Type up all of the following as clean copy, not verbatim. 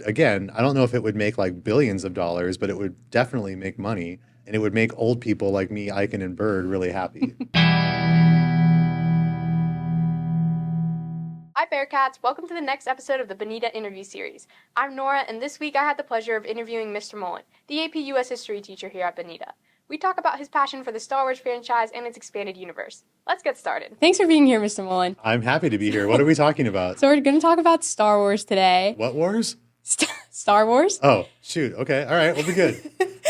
Again, I don't know if it would make like billions of dollars, but it would definitely make money, and it would make old people like me, Icon, and Bird really happy. Hi, Bearcats. Welcome to the next episode of the Bonita Interview series. I'm Nora, and this week I had the pleasure of interviewing Mr. Mullen, the AP US history teacher here at Bonita. We talk about his passion for the Star Wars franchise and its expanded universe. Let's get started. Thanks for being here, Mr. Mullen. I'm happy to be here. What are we talking about? So we're going to talk about Star Wars today. What wars? Star Wars? Oh, shoot. Okay. All right. We'll be good.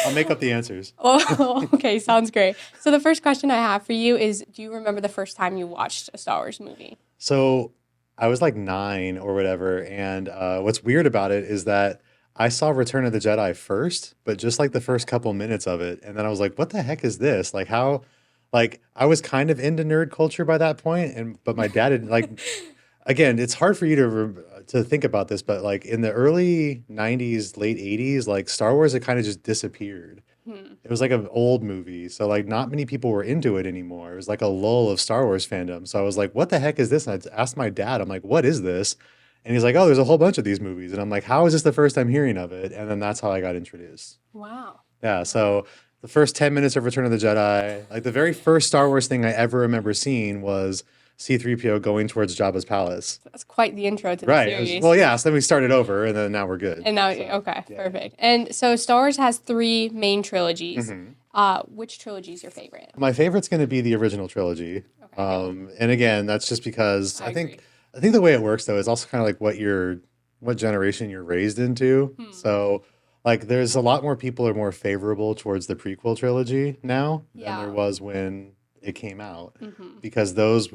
I'll make up the answers. Oh, okay. Sounds great. So the first question I have for you is, do you remember the first time you watched a Star Wars movie? So I was like 9 or whatever. And what's weird about it is that I saw Return of the Jedi first, but just like the first couple minutes of it. And then I was like, what the heck is this? Like how, like I was kind of into nerd culture by that point, but my dad didn't like, again, it's hard for you to think about this, but like in the early 90s, late 80s, like Star Wars had kind of just disappeared. It was like an old movie, so like not many people were into it anymore. It was like a lull of Star Wars fandom. So I was like, what the heck is this? And I asked my dad, I'm like, what is this? And he's like, oh, there's a whole bunch of these movies. And I'm like, how is this the first time hearing of it? And then that's how I got introduced. Wow. Yeah, so the first 10 minutes of Return of the Jedi, like the very first Star Wars thing I ever remember seeing was C-3PO going towards Jabba's palace. That's quite the intro to the Right. series. Well, yeah, so then we started over, and then now we're good. And now, So, okay, yeah. perfect. And so Star Wars has 3 main trilogies. Which trilogy is your favorite? My favorite's going to be the original trilogy. Okay. And again, that's just because I agree. I think the way it works though is also kind of like what generation you're raised into. So like there's a lot more people are more favorable towards the prequel trilogy now than there was when it came out, because those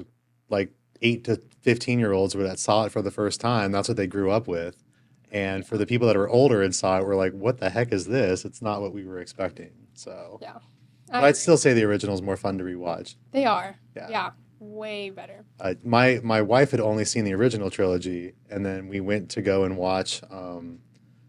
like 8 to 15-year-olds that saw it for the first time, that's what they grew up with. And for the people that are older and saw it, were like, what the heck is this? It's not what we were expecting. So Yeah. but I'd still say the original is more fun to rewatch. They are. Yeah. Yeah. Way better. My wife had only seen the original trilogy, and then we went to go and watch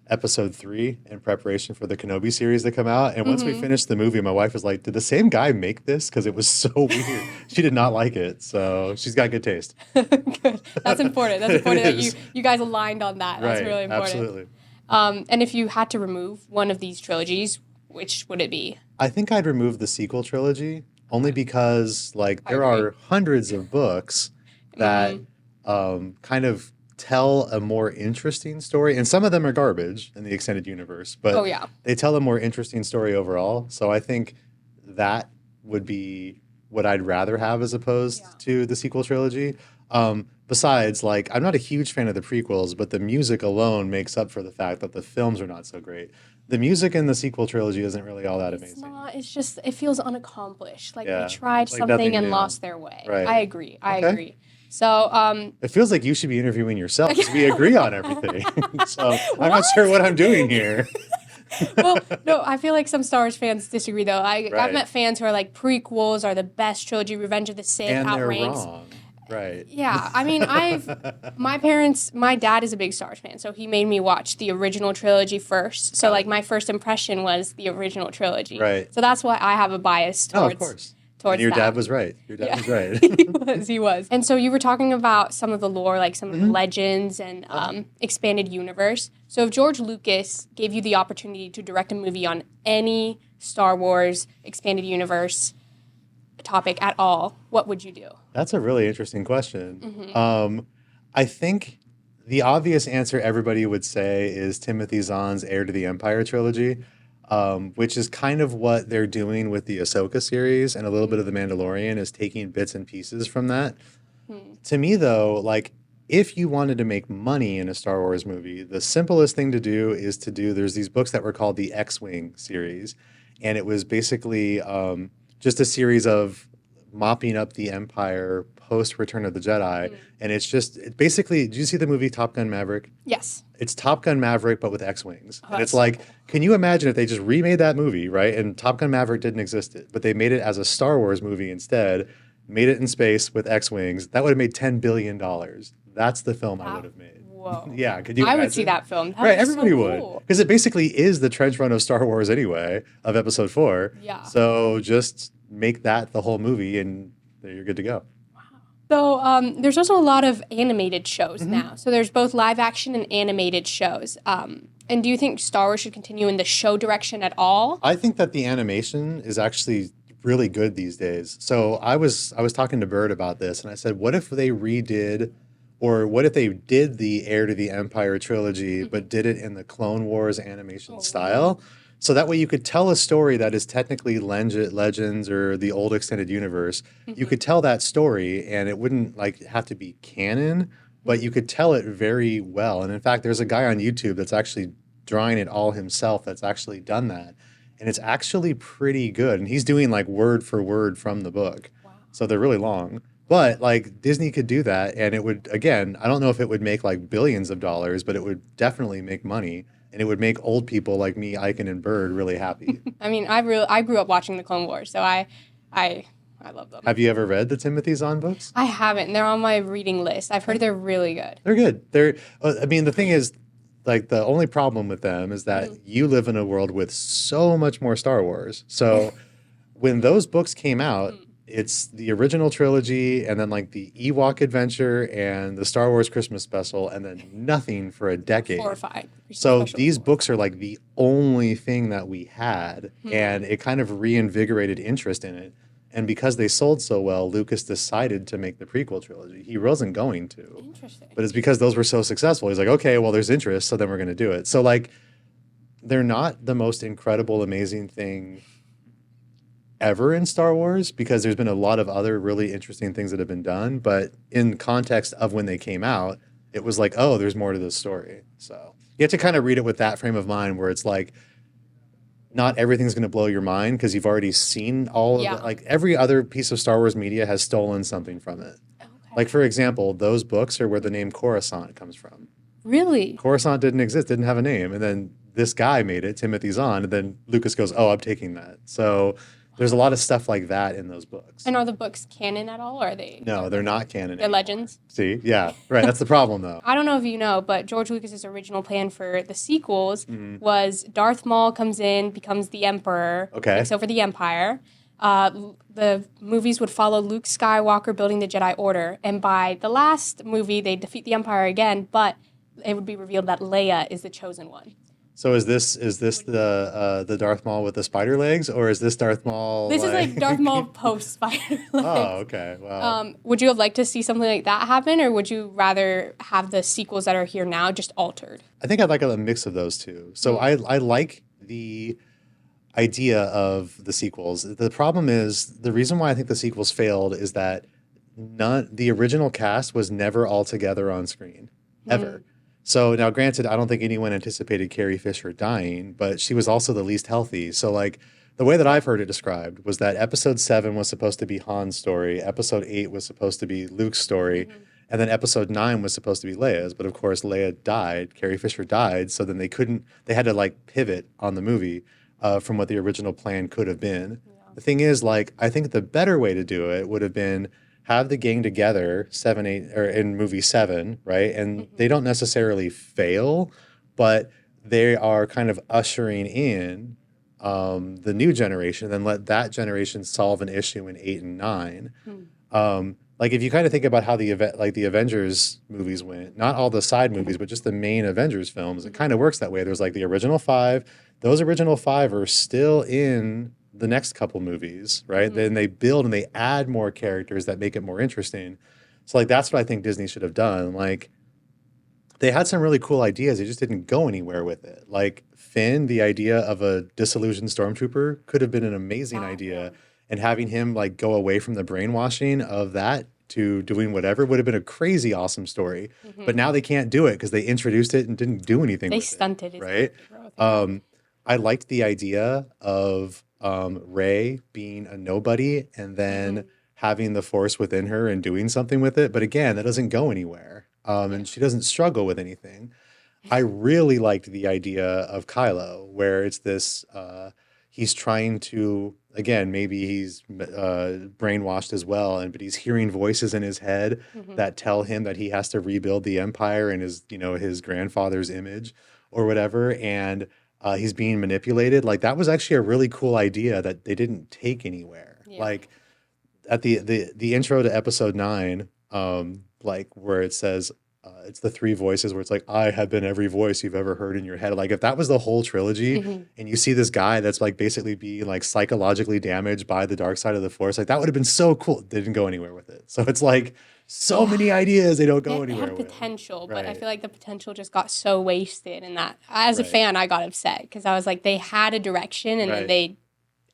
episode 3 in preparation for the Kenobi series to come out. And once we finished the movie, my wife was like, did the same guy make this? Because it was so weird. She did not like it. So she's got good taste. Good. That's important. That's important that is. you guys aligned on that. That's Right, really important. absolutely. And if you had to remove one of these trilogies, which would it be? I think I'd remove the sequel trilogy only because like there agree. are hundreds of books that kind of tell a more interesting story, and some of them are garbage in the extended universe, but Oh, yeah. they tell a more interesting story overall. So I think that would be what I'd rather have as opposed to the sequel trilogy. Besides, like, I'm not a huge fan of the prequels, but the music alone makes up for the fact that the films are not so great. The music in the sequel trilogy isn't really all that It's amazing. not. It's just, it feels unaccomplished. Like Yeah, they tried like something nothing and new. lost their way. Right. I agree. I Okay. agree. So, It feels like you should be interviewing yourself because we agree on everything. So I'm not sure what I'm doing here. well, no, I feel like some Star Wars fans disagree, though. I've Right. met fans who are like, prequels are the best trilogy, Revenge of the Sith And they're outranks. wrong. Right. Yeah, I mean, my dad is a big Star Wars fan, so he made me watch the original trilogy first. So, like, my first impression was the original trilogy. Right. So that's why I have a bias Oh, towards of course. towards And your that. dad was right. Your dad was right. He was. And so you were talking about some of the lore, like some of the legends and expanded universe. So if George Lucas gave you the opportunity to direct a movie on any Star Wars expanded universe topic at all, what would you do? That's a really interesting question. I think the obvious answer everybody would say is Timothy Zahn's Heir to the Empire trilogy, which is kind of what they're doing with the Ahsoka series, and a little bit of The Mandalorian is taking bits and pieces from that. To me, though, like, if you wanted to make money in a Star Wars movie, the simplest thing to do is there's these books that were called the X-Wing series, and it was basically just a series of mopping up the Empire post Return of the Jedi. And basically, did you see the movie Top Gun Maverick? Yes. It's Top Gun Maverick, but with X-Wings. And that's it's like, can you imagine if they just remade that movie, right? And Top Gun Maverick didn't exist, but they made it as a Star Wars movie instead, made it in space with X-Wings. That would have made $10 billion. That's the film I would have made. Whoa. Yeah, could you I imagine? would see that film. That Right, would be so everybody would. cool. Because it basically is the trench run of Star Wars anyway, of episode 4. Yeah. So just make that the whole movie and you're good to go. So there's also a lot of animated shows now. So there's both live action and animated shows. And do you think Star Wars should continue in the show direction at all? I think that the animation is actually really good these days. So I was talking to Bird about this, and I said, what if they redid, or what if they did the Heir to the Empire trilogy, but did it in the Clone Wars animation style? So that way you could tell a story that is technically Legends or the old extended universe. You could tell that story, and it wouldn't like have to be canon, but you could tell it very well. And in fact, there's a guy on YouTube that's actually drawing it all himself that's actually done that. And it's actually pretty good. And he's doing like word for word from the book. So they're really long. But like Disney could do that, and it would, again, I don't know if it would make like billions of dollars, but it would definitely make money, and it would make old people like me, Icon, and Bird really happy. I mean, I grew up watching the Clone Wars, so I love them. Have you ever read the Timothy Zahn books? I haven't. They're on my reading list. I've heard they're really good. They're good. I mean, the thing is, like, the only problem with them is that you live in a world with so much more Star Wars. So when those books came out, it's the original trilogy, and then like the Ewok Adventure and the Star Wars Christmas Special, and then nothing for a decade. 4 or 5. So these books are like the only thing that we had, and it kind of reinvigorated interest in it. And because they sold so well, Lucas decided to make the prequel trilogy. He wasn't going to. Interesting. But it's because those were so successful. He's like, okay, well, there's interest, so then we're going to do it. So like, they're not the most incredible, amazing thing ever in Star Wars, because there's been a lot of other really interesting things that have been done. But in context of when they came out, it was like, oh, there's more to this story. So you have to kind of read it with that frame of mind, where it's like, not everything's going to blow your mind because you've already seen all of it. Like every other piece of Star Wars media has stolen something from it. Okay. Like, for example, those books are where the name Coruscant comes from. Really? Coruscant didn't exist, didn't have a name. And then this guy made it, Timothy Zahn, and then Lucas goes, oh, I'm taking that. So there's a lot of stuff like that in those books. And are the books canon at all, or are they? No, they're not canon They're anymore. legends? See? Yeah, right. That's the problem, though. I don't know if you know, but George Lucas's original plan for the sequels was Darth Maul comes in, becomes the Emperor, takes over the Empire. The movies would follow Luke Skywalker building the Jedi Order, and by the last movie, they defeat the Empire again, but it would be revealed that Leia is the chosen one. So is this the Darth Maul with the spider legs, or is this Darth Maul? This is like Darth Maul post spider legs. Oh, okay. Wow. Would you have liked to see something like that happen, or would you rather have the sequels that are here now just altered? I think I'd like a mix of those two. So I like the idea of the sequels. The problem is, the reason why I think the sequels failed is that the original cast was never all together on screen, ever. So now, granted, I don't think anyone anticipated Carrie Fisher dying, but she was also the least healthy. So like, the way that I've heard it described was that episode 7 was supposed to be Han's story, episode 8 was supposed to be Luke's story, and then episode 9 was supposed to be Leia's. But of course, Leia died, Carrie Fisher died, so then they had to like pivot on the movie from what the original plan could have been. Yeah. The thing is, like, I think the better way to do it would have been have the gang together 7, 8, or in movie 7, right? And they don't necessarily fail, but they are kind of ushering in the new generation, and let that generation solve an issue in 8 and 9. Like, if you kind of think about how the Avengers movies went, not all the side movies, but just the main Avengers films, it kind of works that way. There's like the original 5. Those original 5 are still in the next couple movies, right? Then they build and they add more characters that make it more interesting. So like, that's what I think Disney should have done. Like, they had some really cool ideas. They just didn't go anywhere with it. Like Finn, the idea of a disillusioned stormtrooper could have been an amazing idea. And having him like go away from the brainwashing of that to doing whatever would have been a crazy awesome story. But now they can't do it because they introduced it and didn't do anything They with stunted it, right? I liked the idea of Rey being a nobody and then having the Force within her and doing something with it. But again, that doesn't go anywhere. And she doesn't struggle with anything. I really liked the idea of Kylo, where it's this, he's trying to, again, maybe he's brainwashed as well, but he's hearing voices in his head that tell him that he has to rebuild the Empire in his grandfather's image or whatever. And he's being manipulated. Like, that was actually a really cool idea that they didn't take anywhere. Yeah. Like, at the intro to episode 9, like where it says it's the three voices where it's like I have been every voice you've ever heard in your head. Like if that was the whole trilogy, Hmm. and you see this guy that's like basically being like psychologically damaged by the dark side of the force, like that would have been so cool. They didn't go anywhere with it. So it's like so Yeah. many ideas they don't go It anywhere had with. potential, but I Right. feel like the potential just got so wasted. And that, as a Right. fan, I got upset because I was like, they had a direction, and then Right.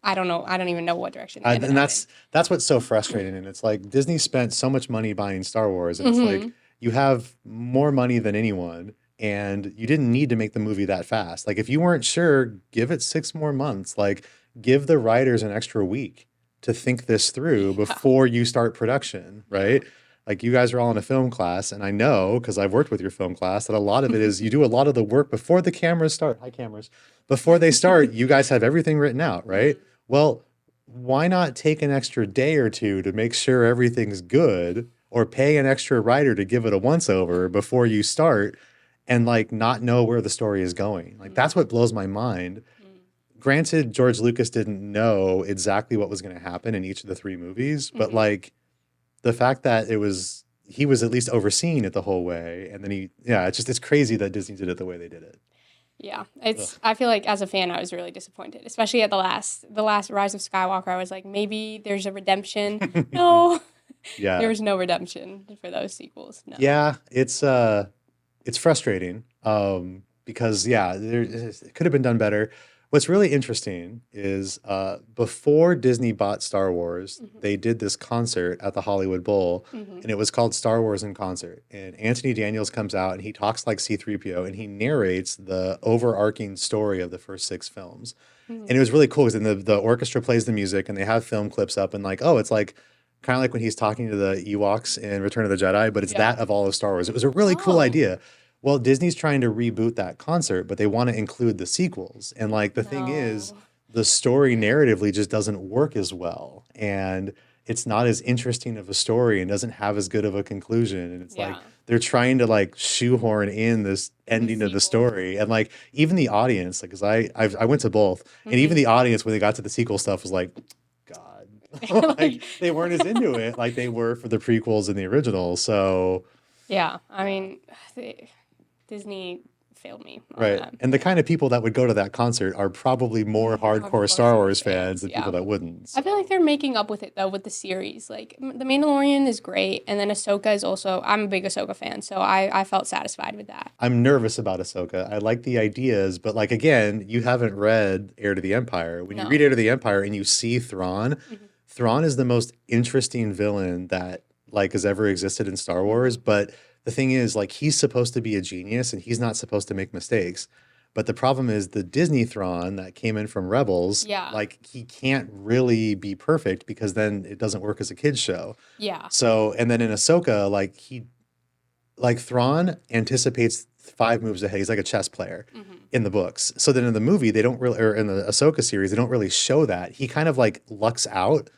I don't know, I don't even know what direction they ended And up in. that's what's so frustrating. And it's like Disney spent so much money buying Star Wars, and it's like Hmm. you have more money than anyone, and you didn't need to make the movie that fast. Like if you weren't sure, give it 6 more months. Like give the writers an extra week to think this through Yeah. before you start production, Yeah. right? Like you guys are all in a film class, and I know because I've worked with your film class that a lot of it is you do a lot of the work before the cameras start. Hi, cameras. Before they start, you guys have everything written out, right? Mhm. Well, why not take an extra day or two to make sure everything's good or pay an extra writer to give it a once over before you start and like not know where the story is going? Like that's what blows my mind. Mhm. Granted, George Lucas didn't know exactly what was going to happen in each of the three movies, but Mhm. like the fact that he was at least overseeing it the whole way and then yeah, it's crazy that Disney did it the way they did it. Yeah, Ugh. I feel like as a fan, I was really disappointed, especially at the last Rise of Skywalker. I was like, maybe there's a redemption. No, there Yeah. was no redemption for those sequels. No. Yeah, it's frustrating because yeah, it could have been done better. What's really interesting is before Disney bought Star Wars, Hmm. they did this concert at the Hollywood Bowl, Hmm. and it was called Star Wars in Concert. And Anthony Daniels comes out and he talks like C-3PO and he narrates the overarching story of the first six films. Hmm. And it was really cool because then the orchestra plays the music and they have film clips up and like, oh, it's like kind of like when he's talking to the Ewoks in Return of the Jedi, but it's Yeah. that of all of Star Wars. It was a really cool Oh idea. Well, Disney's trying to reboot that concert, but they want to include the sequels. And like the thing is, no. the story narratively just doesn't work as well. And it's not as interesting of a story and doesn't have as good of a conclusion. And it's like Yeah. they're trying to like shoehorn in this The ending of the sequels. story. And like even the audience, like, cause I went to both, and even Hmm. the audience when they got to the sequel stuff was like, God, like Like, they weren't as into it like they were for the prequels and the original. So yeah. I yeah. mean, Disney failed me on Right. that. And the kind of people that would go to that concert are probably more hardcore Hardcore Star Star Wars Wars fans fans. than people Yeah. that wouldn't. I feel like So they're making up with it though with the series. Like The Mandalorian is great, and then Ahsoka is also. I'm a big Ahsoka fan, so I felt satisfied with that. I'm nervous about Ahsoka. I like the ideas, but like again, you haven't read Heir to the Empire. When you read No. Heir to the Empire and you see Thrawn, Hmm. Thrawn is the most interesting villain that like has ever existed in Star Wars. Hmm. But the thing is, like, he's supposed to be a genius and he's not supposed to make mistakes. But the problem is the Disney Thrawn that came in from Rebels, Yeah. like he can't really be perfect because then it doesn't work as a kids show. Yeah. So, and then in Ahsoka, like Thrawn anticipates 5 moves ahead. He's like a chess player Hmm. in the books. So then in the movie, they don't really, or in the Ahsoka series, they don't really show that. He kind of like lucks out,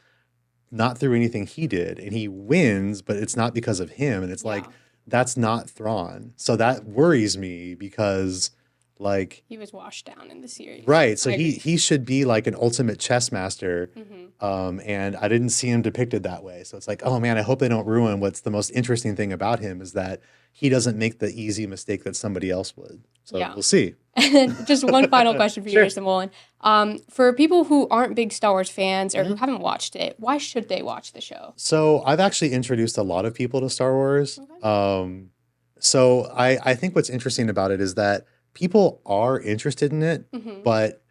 not through anything he did, and he wins, but it's not because of him. And it's like, Yeah. that's not Thrawn. So that worries me because, like, He was washed down in the series. right. So I agree. he should be like an ultimate chess master. Hmm. And I didn't see him depicted that way. So it's like, oh man, I hope they don't ruin what's the most interesting thing about him is that he doesn't make the easy mistake that somebody else would. So Yeah. we'll see. And just one final question for you, Sure. Mr. Mullen. For people who aren't big Star Wars fans or who Mhm. haven't watched it, why should they watch the show? So I've actually introduced a lot of people to Star Wars. Okay. So I think what's interesting about it is that people are interested in it, Hmm. but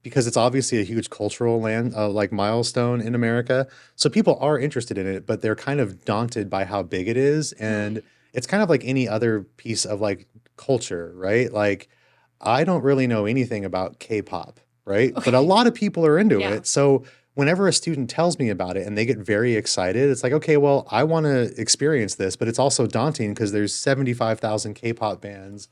because it's obviously a huge cultural like milestone in America. So people are interested in it, but they're kind of daunted by how big it is. And it's kind of like any other piece of like culture, right? Like I don't really know anything about K-pop, right? But a Okay. lot of people are into Yeah. it. So whenever a student tells me about it and they get very excited, it's like, okay, well, I want to experience this, but it's also daunting because there's 75,000 K-pop bands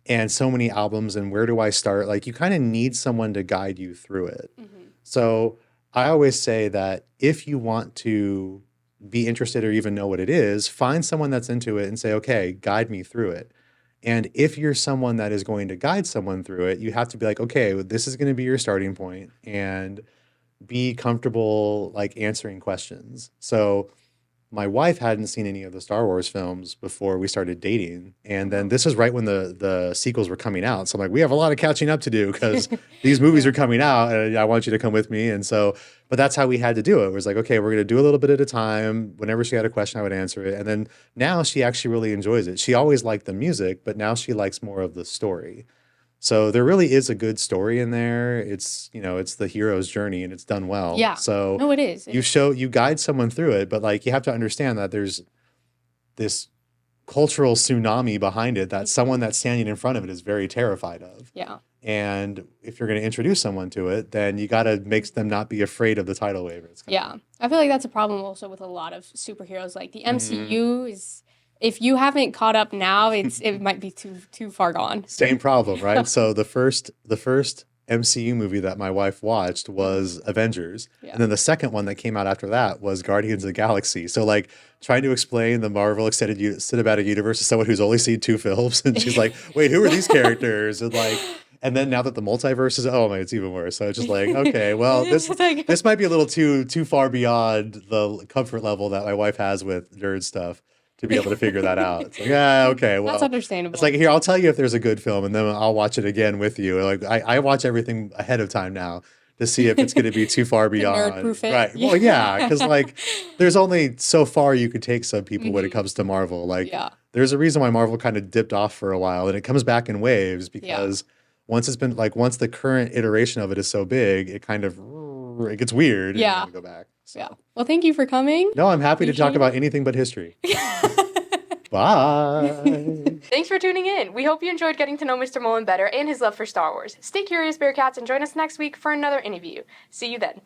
and so many albums and where do I start? Like you kind of need someone to guide you through it. Hmm. So I always say that if you want to be interested or even know what it is, find someone that's into it and say, okay, guide me through it. And if you're someone that is going to guide someone through it, you have to be like, okay, well, this is going to be your starting point and be comfortable like answering questions. So my wife hadn't seen any of the Star Wars films before we started dating. And then this is right when the sequels were coming out. So I'm like, we have a lot of catching up to do because these movies are coming out and I want you to come with me. And so, but that's how we had to do it. It was like, okay, we're going to do a little bit at a time. Whenever she had a question, I would answer it. And then now she actually really enjoys it. She always liked the music, but now she likes more of the story. So there really is a good story in there. It's, it's the hero's journey and it's done well. Yeah. So No, it is. you guide someone through it, but like you have to understand that there's this cultural tsunami behind it that someone that's standing in front of it is very terrified of. Yeah. And if you're going to introduce someone to it, then you got to make them not be afraid of the tidal wave. Yeah. I feel like that's a problem also with a lot of superheroes. Like the MCU is, if you haven't caught up now, it might be too far gone. Same problem, right? So the first MCU movie that my wife watched was Avengers. Yeah. And then the second one that came out after that was Guardians of the Galaxy. So like trying to explain the Marvel extended cinematic universe to someone who's only seen 2 films and she's like, wait, who are these characters? And then now that the multiverse is, oh man, it's even worse. So it's just like, okay, well, this might be a little too far beyond the comfort level that my wife has with nerd stuff to be able to figure that out. It's like, yeah, okay, well, that's understandable. It's like, here, I'll tell you if there's a good film, and then I'll watch it again with you. Like, I watch everything ahead of time now to see if it's going to be too far beyond. Nerd-proof it. Right. Well, yeah, because like, there's only so far you could take some people when it comes to Marvel. Like, there's a reason why Marvel kind of dipped off for a while, and it comes back in waves because once the current iteration of it is so big, it kind of it gets weird. Yeah. And go back. So. Yeah. Well, thank you for coming. No, I'm happy to talk about anything but history. Bye. Thanks for tuning in. We hope you enjoyed getting to know Mr. Mullen better and his love for Star Wars. Stay curious, Bearcats, and join us next week for another interview. See you then.